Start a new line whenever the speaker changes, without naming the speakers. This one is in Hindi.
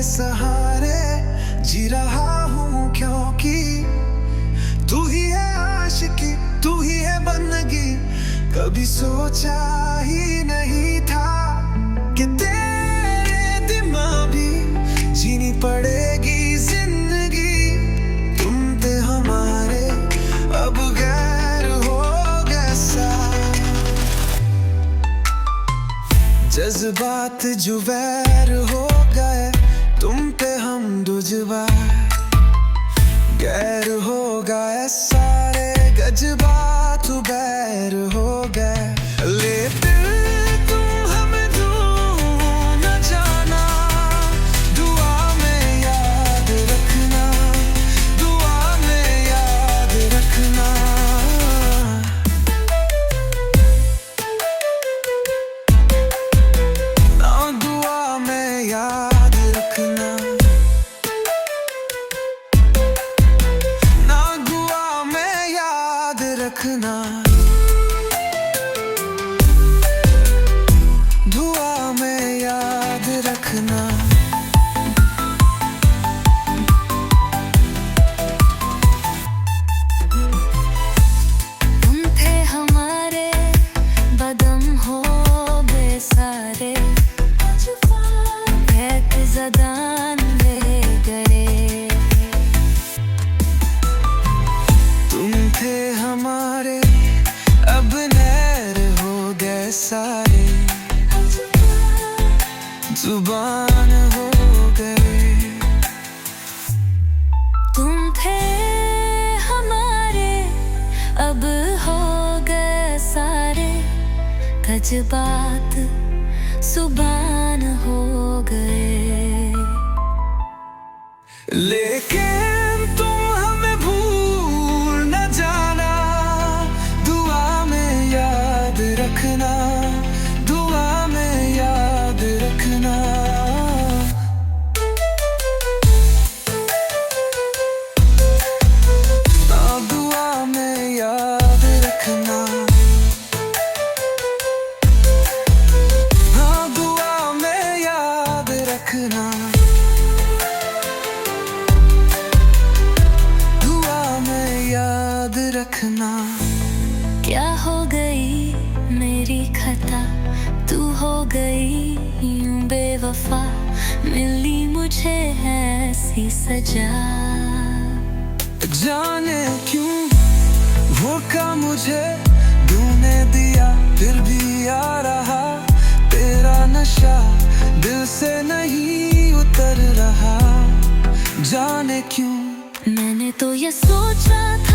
सहारे जी रहा हूँ, क्योंकि तू ही है आशिकी, तू ही है बंदगी। कभी सोचा ही नहीं था कि तेरे दिमाग भी जीनी पड़ेगी जिंदगी। तुम थे हमारे, अब गैर हो गए साथ। जज्बात जो वैर हो गए, तुम पे हम दुश्वार। गैर हो गए सारे, जज्बात बैर हो गए। ले दिल तुम हमें दूर न जाना, दुआ में याद रखना, दुआ में याद रखना। ना दुआ में याद रखना, ना दुआ में याद रखना। दुआ में याद रखना।
तुम थे हमारे, बदम हो बेसारे। बैत ज़दान ले गए।
तुम थे हमारे, अब नैर हो गए सारे। जुबान हो गए।
तुम थे हमारे, अब हो गए सारे। जज्बात सुबान हो गए।
लेकिन तुम हमें भूल न जाना, दुआ में याद रखना, दुआ में याद रखना। दुआ में याद रखना। दुआ में याद रखना। दुआ में याद रखना।
क्या हो गई मेरी खता, तू हो गई यूं बेवफा। मिली मुझे ऐसी सजा।
जाने क्यों धोखा मुझे तूने दिया, फिर भी आ रहा तेरा नशा। दिल से नहीं उतर रहा, जाने क्यों।
मैंने तो ये सोचा था